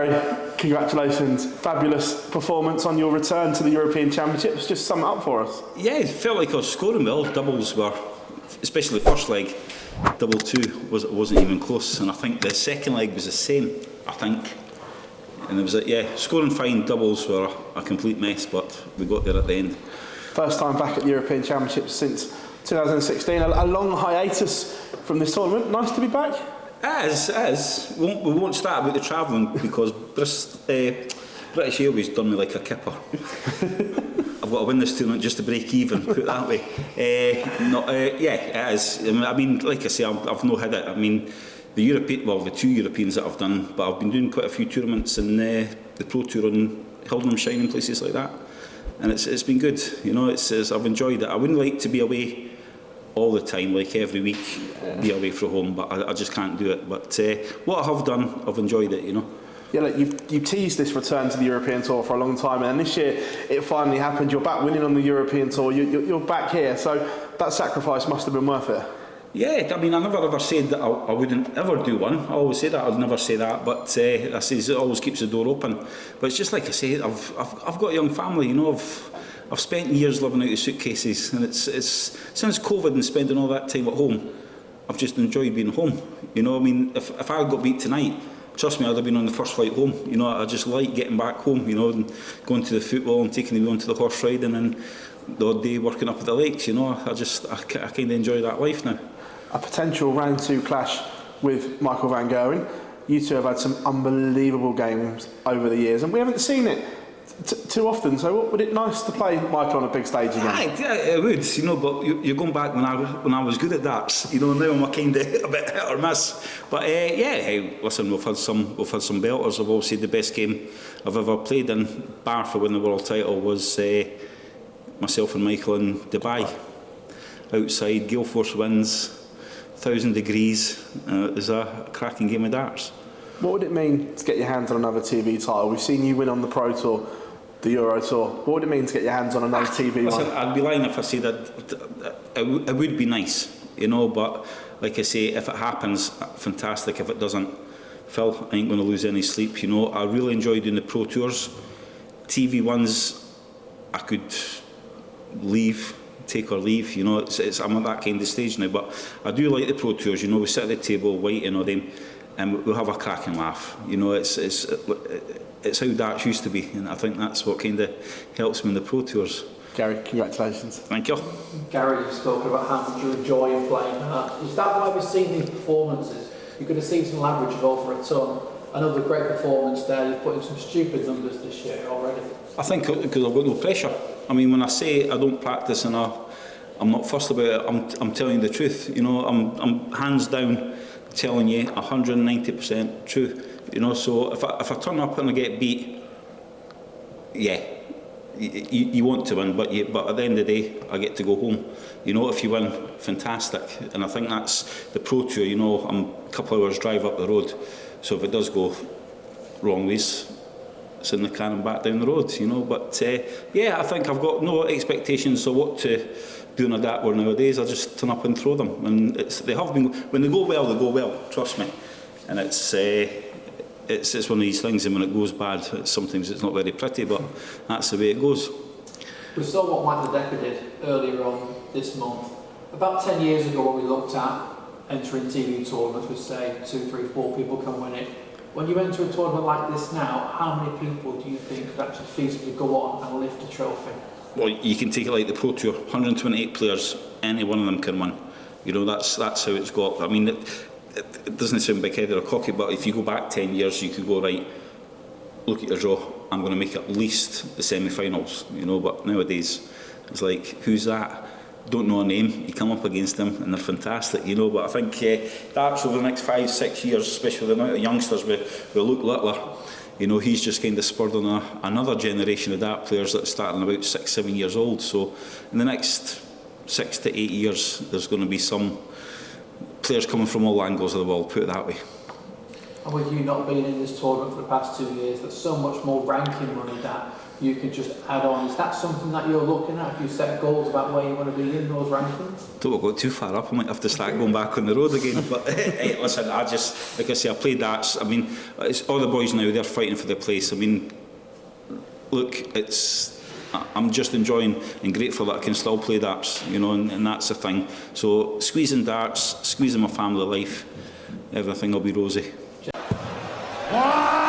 Gary, congratulations. Fabulous performance on your return to the European Championships. Just sum it up for us. Yeah, it felt like I was scoring well. Doubles were, especially the first leg, double two wasn't even close. And I think the second leg was the same, I think. And it was scoring fine, doubles were a complete mess, but we got there at the end. First time back at the European Championships since 2016. A long hiatus from this tournament. Nice to be back. As we won't start about the travelling because British Airways done me like a kipper. I've got to win this tournament just to break even, put it that way. It is. I mean, like I say, I've no had it. I mean, the two Europeans that I've done, but I've been doing quite a few tournaments in the Pro Tour and Hildrenham and places like that, and it's been good. You know, I've enjoyed it. I wouldn't like to be away all the time, like every week, be away from home, but I just can't do it. But what I have done, I've enjoyed it, you know. Yeah, look, you've teased this return to the European Tour for a long time, and this year it finally happened. You're back winning on the European Tour, you're back here, so that sacrifice must have been worth it. Yeah, I mean, I never ever said that I wouldn't ever do one. I always say that, I'd never say that, but I say it always keeps the door open. But it's just like I say, I've got a young family, you know. I've spent years living out of suitcases, and it's since COVID and spending all that time at home, I've just enjoyed being home. You know, I mean, if I got beat tonight, trust me, I'd have been on the first flight home. You know, I just like getting back home, you know, and going to the football and taking the wheel onto the horse riding and the odd day working up at the lakes, you know. I kind of enjoy that life now. A potential round two clash with Michael van Gerwen. You two have had some unbelievable games over the years, and we haven't seen it too often. So would it nice to play Michael on a big stage again? Yeah, it would, you know, but you're going back when I was good at darts, you know. Now I'm a kind of a bit hit or miss, but listen, we've had some belters. I've always said the best game I've ever played in, bar for winning the world title, was myself and Michael in Dubai, outside, gale force winds, 1,000 degrees. It was a cracking game of darts. What would it mean to get your hands on another TV title? We've seen you win on the Pro Tour, the Euro Tour. What would it mean to get your hands on another TV one? I'd be lying if I said that it would be nice, you know, but like I say, if it happens, fantastic. If it doesn't, Phil, I ain't going to lose any sleep, you know. I really enjoy doing the Pro Tours. TV ones, I could take or leave, you know. I'm at that kind of stage now, but I do like the Pro Tours, you know. We sit at the table, waiting on them, and we'll have a cracking laugh, you know. It's how darts used to be, and I think that's what kind of helps me in the Pro Tours. Gary, congratulations. Thank you. Gary, you've spoken about how much you enjoy playing darts. Is that why we're seeing these performances? You could have seen some average of over a ton. Another great performance there. You've put in some stupid numbers this year already. I think because I've got no pressure. I mean, when I say I don't practice enough, I'm not fussed about it. I'm telling you the truth. You know, I'm hands down telling you 190% true. You know, so if I turn up and I get beat, yeah, you want to win, but at the end of the day, I get to go home. You know, if you win, fantastic. And I think that's the Pro Tour. You know, I'm a couple of hours drive up the road, so if it does go wrong ways, it's in the car and back down the road, you know. But I think I've got no expectations of what to do in a dart war nowadays. I just turn up and throw them, and they have been. When they go well, trust me. And it's one of these things, and when it goes bad, sometimes it's not very pretty, but that's the way it goes. We saw what Mike the Decker did earlier on this month. About 10 years ago, what we looked at entering TV tournaments, we say 2, 3, 4 people can win it. When you enter a tournament like this now, how many people do you think could actually feasibly go on and lift a trophy? Well, you can take it like the Pro Tour, 128 players, any one of them can win. You know, that's how it's got. I mean, it doesn't sound big-headed or cocky, but if you go back 10 years, you could go, right, look at your draw, I'm going to make at least the semi-finals, you know. But nowadays, it's like, who's that? Don't know a name, you come up against them and they're fantastic, you know. But I think darts over the next 5-6 years, especially with the amount of youngsters will look littler, you know, he's just kind of spurred on another generation of dart players that are starting about 6-7 years old. So in the next 6 to 8 years, there's going to be some players coming from all angles of the world, put it that way. And with you not being in this tournament for the past 2 years, there's so much more ranking money that you can just add on. Is that something that you're looking at if you set goals about where you want to be in those rankings? Don't go too far up, I might have to start going back on the road again. But hey, listen, I just, like I say, I play darts. I mean, it's all the boys now, they're fighting for the place. I mean, look, I'm just enjoying and grateful that I can still play darts, you know, and that's the thing. So squeezing darts, squeezing my family life, everything will be rosy. Wow!